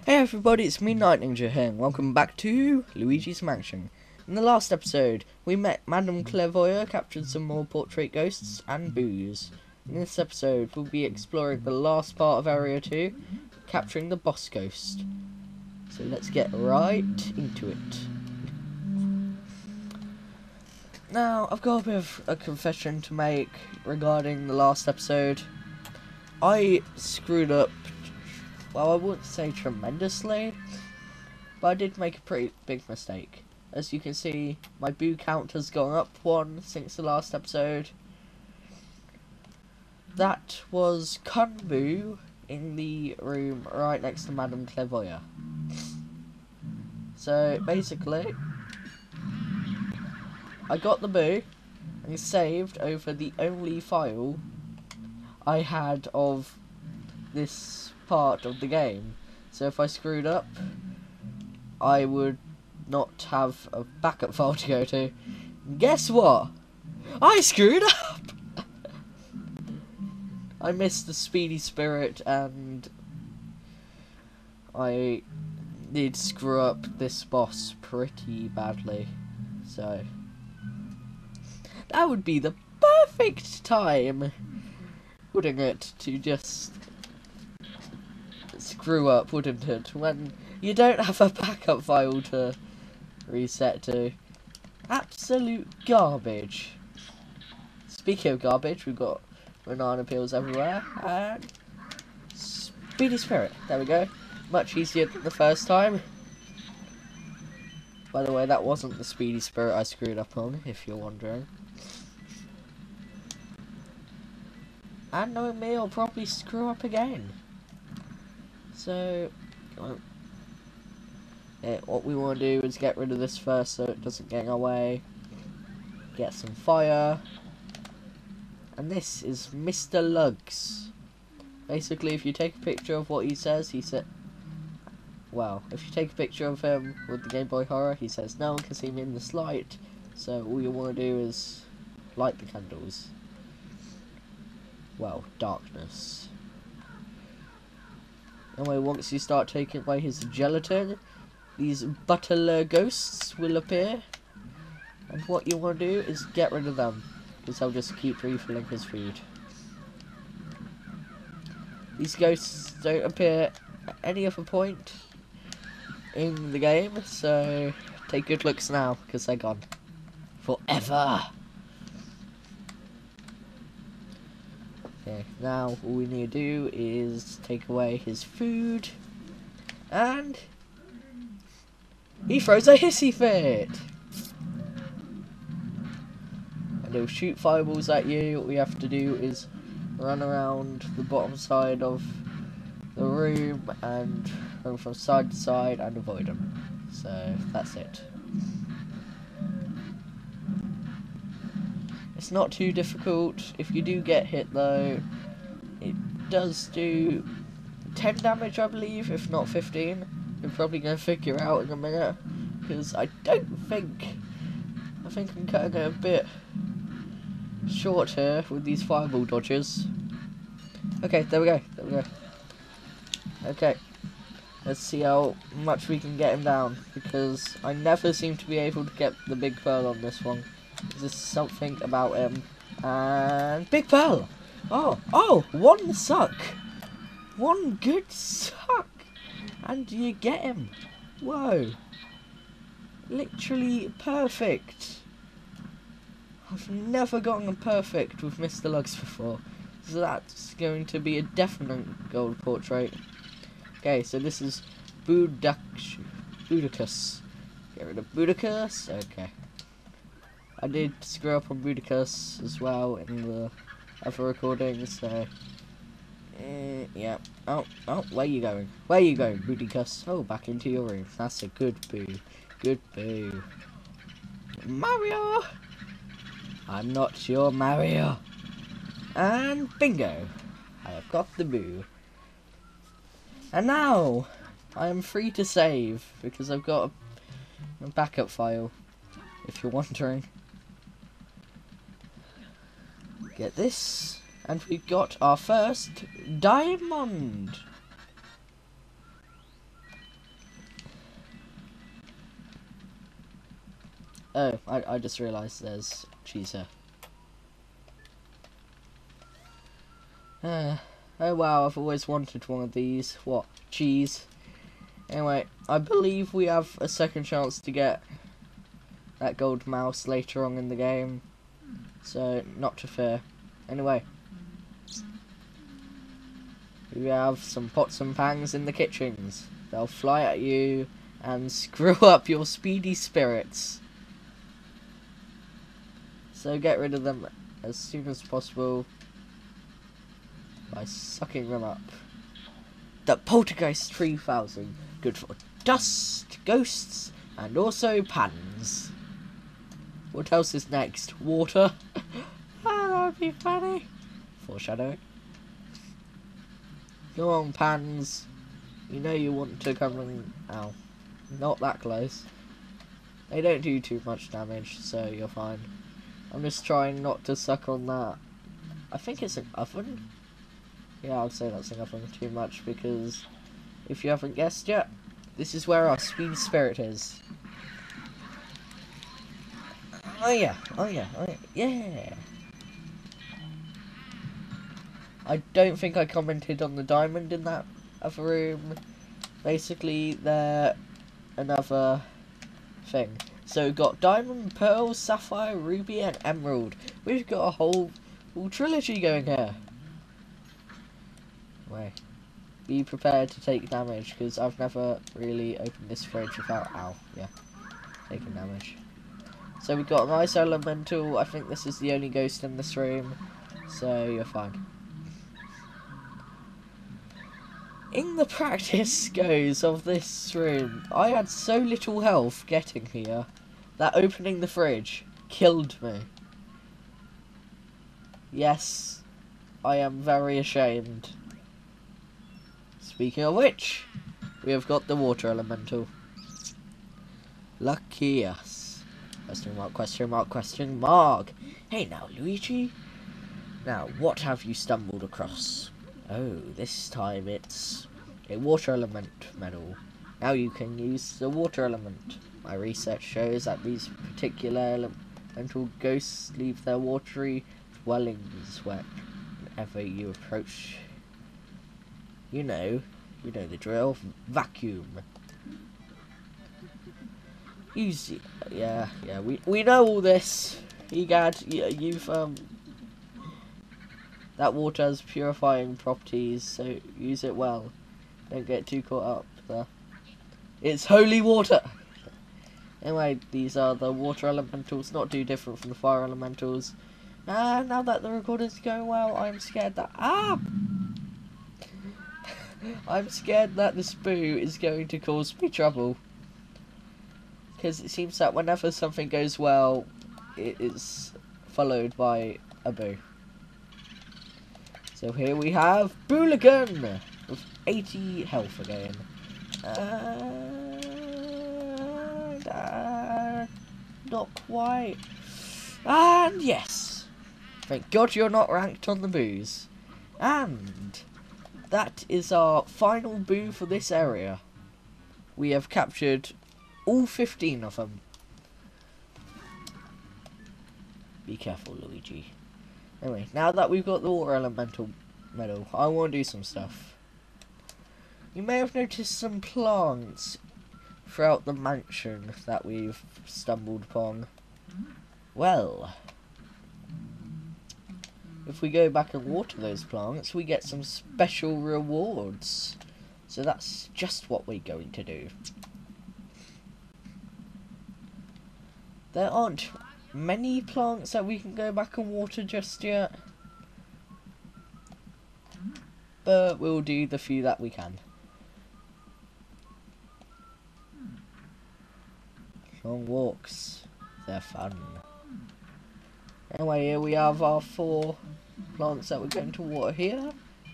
Hey everybody, it's me, Night Ninja here, and welcome back to Luigi's Mansion. In the last episode, we met Madame Clairvoyeur, captured some more portrait ghosts, and booze. In this episode, we'll be exploring the last part of Area 2, capturing the boss ghost. So let's get right into it. Now, I've got a bit of a confession to make regarding the last episode. I screwed up. Well, I wouldn't say tremendously, but I did make a pretty big mistake. As you can see, my boo count has gone up one since the last episode. That was Kunbu in the room right next to Madame Clairvoyeur. So, basically, I got the boo and saved over the only file I had of this part of the game. So if I screwed up, I would not have a backup file to go to. Guess what? I screwed up! I missed the speedy spirit and I did screw up this boss pretty badly. So that would be the perfect time, wouldn't it, to just screw up, wouldn't it, when you don't have a backup file to reset to. Absolute garbage. Speaking of garbage, we've got banana peels everywhere, and speedy spirit, there we go. Much easier than the first time. By the way, that wasn't the speedy spirit I screwed up on, if you're wondering. And knowing me, I'll probably screw up again. So, what we want to do is get rid of this first so it doesn't get in our way. Get some fire. And this is Mr. Lugs. Basically, if you take a picture of what he says, well, if you take a picture of him with the Game Boy Horror, he says no one can see me in this light. So all you want to do is light the candles. Well, darkness. Anyway, once you start taking away his gelatin, these butler ghosts will appear. And what you want to do is get rid of them, because they'll just keep refilling his food. These ghosts don't appear at any other point in the game, so take good looks now, because they're gone. Forever! Okay, now all we need to do is take away his food, and he throws a hissy fit! And he'll shoot fireballs at you. What we have to do is run around the bottom side of the room and run from side to side and avoid him. So that's it. It's not too difficult. If you do get hit though, it does do 10 damage, I believe, if not 15. You're probably going to figure out in a minute, because I think I'm cutting it a bit short here with these fireball dodges. Okay, there we go. Okay, let's see how much we can get him down, because I never seem to be able to get the big pearl on this one. There's something about him. And big pearl! Oh, one suck! One good suck! And you get him. Whoa. Literally perfect. I've never gotten a perfect with Mr. Lugs before. So that's going to be a definite gold portrait. Okay, so this is Budicus. Get rid of Budicus. Okay. I did screw up on Budicus as well in the other recordings, so yeah. Oh, where you going? Where you going, Budicus? Oh, back into your room. That's a good boo. Good boo. Mario! I'm not your Mario. And bingo! I have got the boo. And now I am free to save, because I've got a backup file, if you're wondering. Get this, and we've got our first diamond. Oh, I just realised there's cheese here. Oh wow, I've always wanted one of these. What? Cheese. Anyway, I believe we have a second chance to get that gold mouse later on in the game. So, not to fear. Anyway. We have some pots and pans in the kitchens. They'll fly at you and screw up your speedy spirits. So get rid of them as soon as possible by sucking them up. The Poltergeist 3000. Good for dust, ghosts, and also pans. What else is next? Water? Ah, that would be funny. Foreshadowing. Go on, pans. You know you want to come and... Ow. Not that close. They don't do too much damage, so you're fine. I'm just trying not to suck on that. I think it's an oven. Yeah, I'd say that's an oven too much, because if you haven't guessed yet, this is where our speed spirit is. Oh yeah, oh yeah, oh yeah, yeah. I don't think I commented on the diamond in that other room. Basically, they're another thing. So we've got diamond, pearl, sapphire, ruby, and emerald. We've got a whole trilogy going here. Wait. Be prepared to take damage, because I've never really opened this fridge without... Ow, yeah. Taking damage. So we've got a nice elemental. I think this is the only ghost in this room. So you're fine. In the practice goes of this room, I had so little health getting here that opening the fridge killed me. Yes, I am very ashamed. Speaking of which, we have got the water elemental. Lucky us. Question mark, question mark, question mark. Hey now, Luigi. Now, what have you stumbled across? Oh, this time it's a water element medal. Now you can use the water element. My research shows that these particular elemental ghosts leave their watery dwellings whenever you approach. You know the drill. Vacuum. Use it. Yeah, we know all this. Egad, you've that water has purifying properties, so use it well. Don't get too caught up there. It's holy water! Anyway, these are the water elementals, not too different from the fire elementals. And now that the recording's going well, I'm scared that... I'm scared that this boo is going to cause me trouble. Because it seems that whenever something goes well, it is followed by a boo. So here we have Booligan with 80 health again. Not quite. And yes. Thank God you're not ranked on the boos. And that is our final boo for this area. We have captured all 15 of them. Be careful, Luigi. Anyway, now that we've got the water elemental medal, I want to do some stuff. You may have noticed some plants throughout the mansion that we've stumbled upon. Well, if we go back and water those plants, we get some special rewards. So that's just what we're going to do. There aren't many plants that we can go back and water just yet, but we'll do the few that we can. Long walks, they're fun. Anyway, here we have our 4 plants that we're going to water here,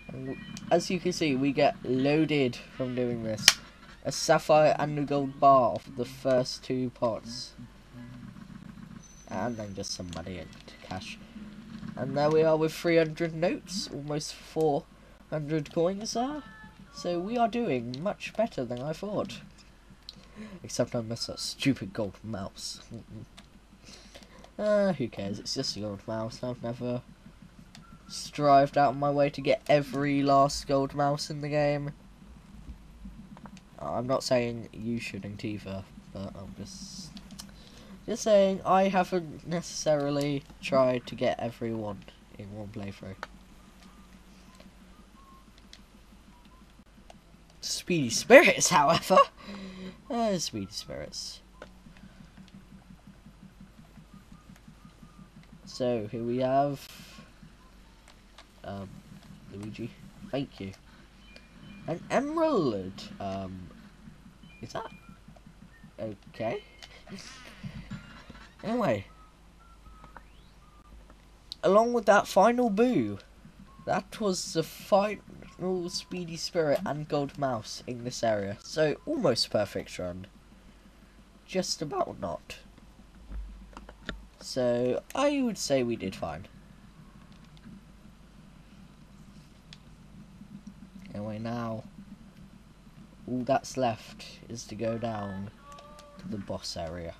and as you can see, we get loaded from doing this. A sapphire and a gold bar off the first 2 pots. And then just some money and cash. And there we are with 300 notes, almost 400 coins there. So we are doing much better than I thought. Except I missed that stupid gold mouse. Who cares? It's just a gold mouse. I've never strived out of my way to get every last gold mouse in the game. I'm not saying you shouldn't either, but I'm just saying I haven't necessarily tried to get every one in one playthrough. Speedy Spirits, however. Speedy Spirits. So, here we have Luigi. Thank you. An emerald. Is that okay? Anyway, along with that final boo, that was the final Speedy Spirit and Gold Mouse in this area. So, almost perfect run. Just about not. So, I would say we did fine. Anyway, now, all that's left is to go down to the boss area.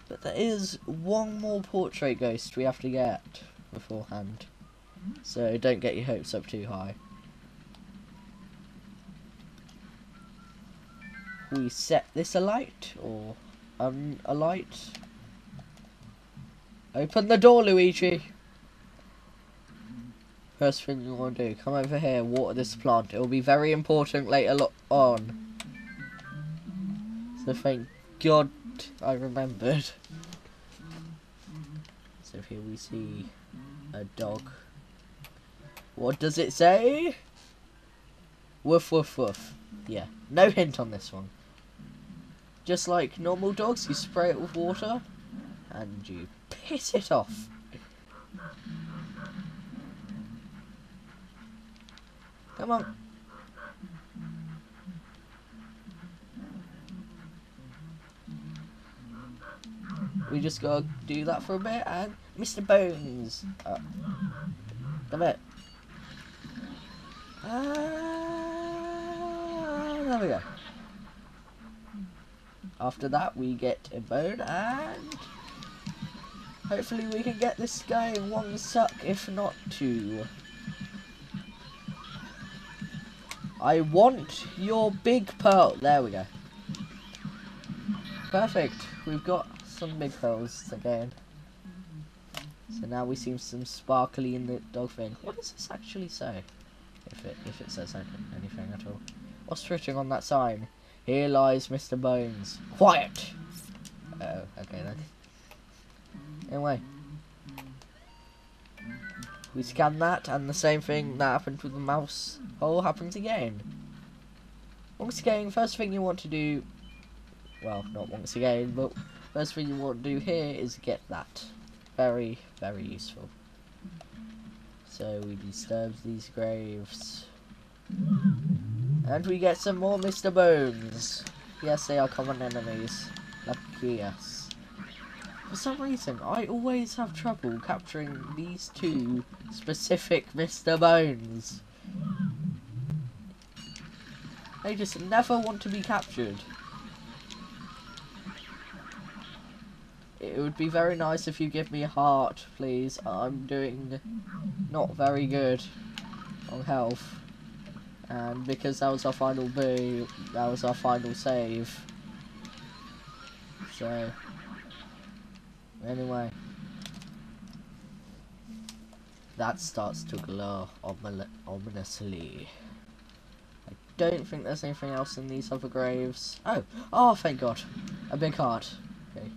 But there is one more portrait ghost we have to get beforehand. So don't get your hopes up too high. We set this alight or unalight. Open the door, Luigi. First thing you want to do, come over here, water this plant. It will be very important later on. So thank God I remembered. So here we see a dog. What does it say? Woof woof woof. Yeah, no hint on this one. Just like normal dogs, you spray it with water and you piss it off. Come on. We just gotta do that for a bit and Mr. Bones. Come here. There we go. After that we get a bone and hopefully we can get this guy in one suck, if not two. I want your big pearl. There we go. Perfect. We've got some big pearls again. So now we see some sparkly in the dog thing. What does this actually say? If it says anything at all. What's written on that sign? Here lies Mr. Bones. Quiet! Uh-oh, okay then. Anyway. We scan that and the same thing that happened with the mouse hole happens again. Once again, first thing you want to do, well, not once again, but first thing you want to do here is get that. Very, very useful. So we disturb these graves. And we get some more Mr. Bones. Yes, they are common enemies. Lucky us. For some reason, I always have trouble capturing these two specific Mr. Bones. They just never want to be captured. It would be very nice if you give me a heart, please. I'm doing not very good on health. And because that was our final boo, that was our final save. So, anyway. That starts to glow ominously. I don't think there's anything else in these other graves. Oh, thank God. A big heart. Okay.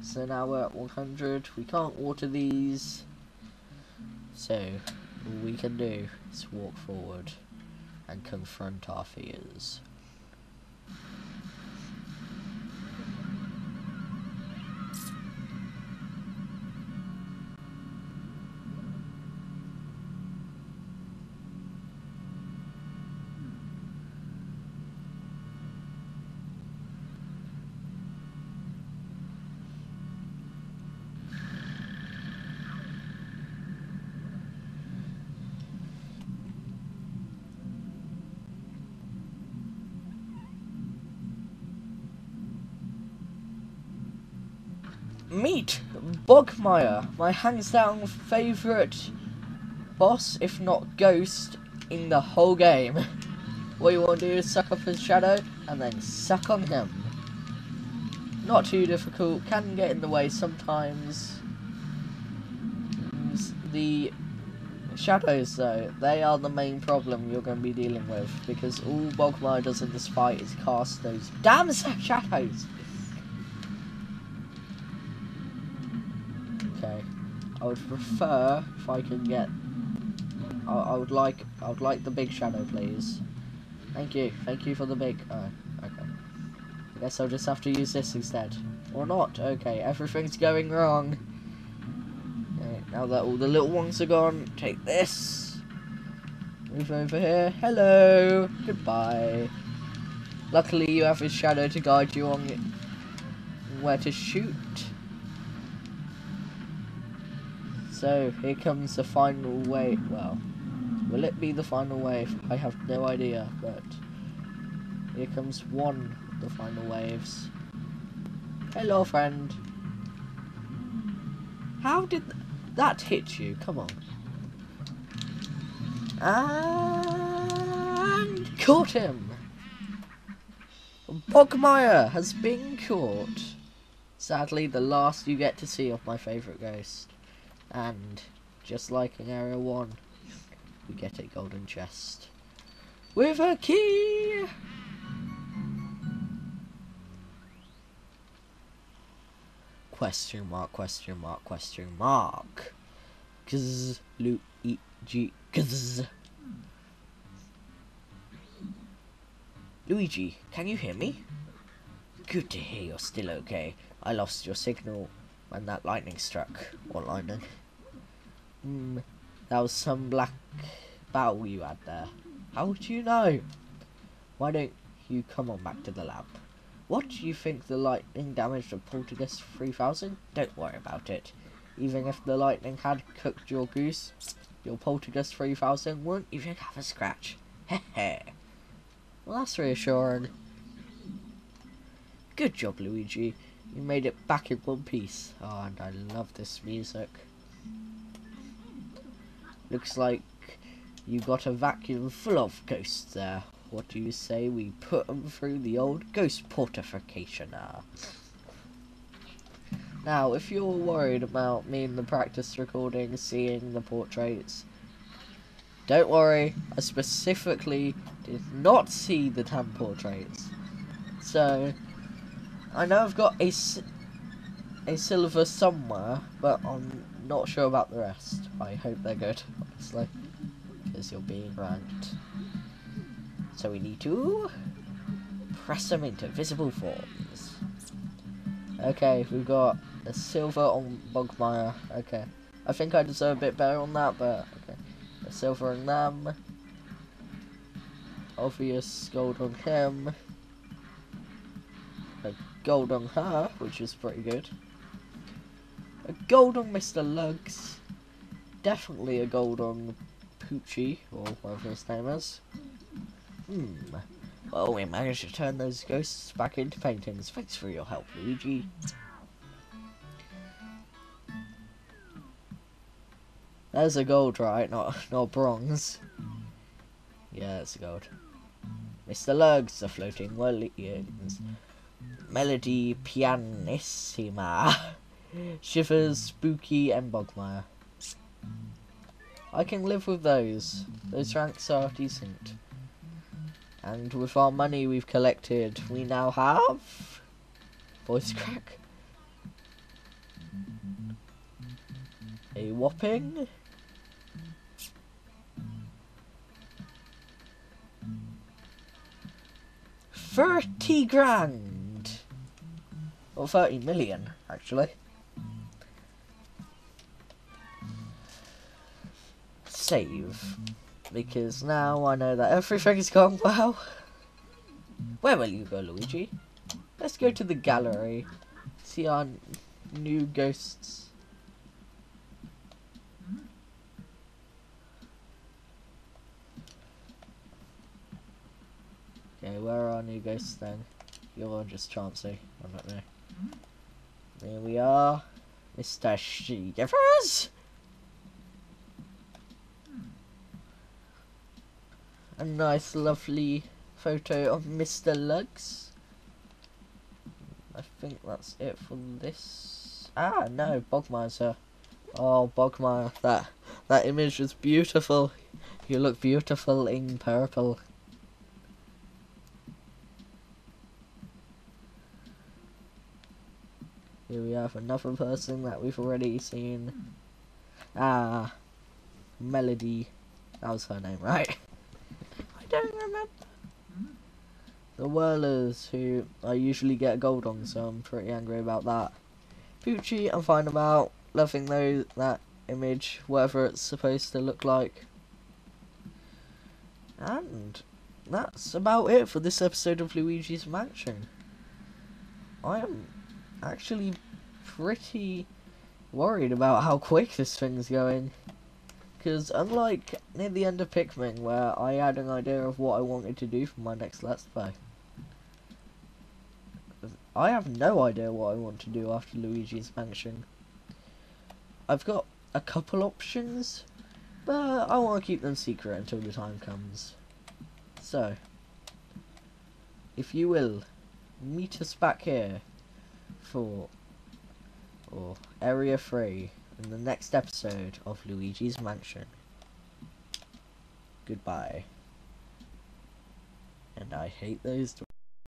So now we're at 100. We can't water these. So, all we can do is walk forward and confront our fears. Meet Bogmire, my hands down favourite boss, if not ghost, in the whole game. What you want to do is suck up his shadow and then suck on him. Not too difficult, can get in the way sometimes. The shadows though, they are the main problem you're going to be dealing with, because all Bogmire does in this fight is cast those damn shadows. Okay, I would prefer if I could get. I would like the big shadow, please. Thank you for the big. Okay. I guess I'll just have to use this instead, or not. Okay, everything's going wrong. Okay, now that all the little ones are gone, take this. Move over here. Hello. Goodbye. Luckily, you have his shadow to guide you on where to shoot. So, here comes the final wave. Well, will it be the final wave? I have no idea, but here comes one of the final waves. Hello, friend. How did that hit you? Come on. And caught him. Bogmire has been caught. Sadly, the last you get to see of my favourite ghost. And, just like in Area 1, we get a golden chest. With a key! Question mark, question mark, question mark. Cause Luigi, cause Luigi, can you hear me? Good to hear you're still okay. I lost your signal when that lightning struck. What lightning? That was some black battle you had there. How would you know? Why don't you come on back to the lab? What, do you think the lightning damaged the Poltergeist 3000? Don't worry about it. Even if the lightning had cooked your goose, your Poltergeist 3000 won't even have a scratch. Heh. Well, that's reassuring. Good job, Luigi. You made it back in one piece. Oh, and I love this music. Looks like you got a vacuum full of ghosts there. What do you say we put them through the old ghost portificationer? Now, if you're worried about me in the practice recording seeing the portraits, don't worry, I specifically did not see the damn portraits. So, I know I've got a silver somewhere, but I'm not sure about the rest. I hope they're good, honestly, because you're being ranked. So we need to press them into visible forms. Okay, we've got a silver on Bogmire. Okay, I think I deserve a bit better on that, but okay. A silver on them. Obvious gold on him. A gold on her, which is pretty good. A gold on Mr. Lugs. Definitely a gold on Poochie, or whatever his name is. Well, we managed to turn those ghosts back into paintings. Thanks for your help, Luigi. There's a gold, right? Not bronze. Yeah, it's a gold. Mr. Lugs, the floating Williams. Melody pianissima. Shivers, spooky, and Bogmire. I can live with those. Those ranks are decent. And with our money we've collected, we now have voice crack. A whopping $30,000. Or 30 million, actually. Save. Because now I know that everything's gone well. Where will you go, Luigi? Let's go to the gallery. See our new ghosts. Okay, where are our new ghosts then? You're just Chauncey. I don't know. There we are. Mr. Shivers. A nice lovely photo of Mr. Lugs. I think that's it for this. Ah, no, bogmire. Oh, bogmire, that image was beautiful. You look beautiful in purple. Here we have another person that we've already seen. Ah, Melody. That was her name, right? I don't remember. The whirlers, who I usually get gold on, so I'm pretty angry about that. Poochie, I'm fine about. Loving that image, whatever it's supposed to look like. And that's about it for this episode of Luigi's Mansion. I am actually pretty worried about how quick this thing's going. Because unlike near the end of Pikmin, where I had an idea of what I wanted to do for my next Let's Play, I have no idea what I want to do after Luigi's Mansion. I've got a couple options, but I want to keep them secret until the time comes. So, if you will, meet us back here for Area 3 in the next episode of Luigi's Mansion. Goodbye. And I hate those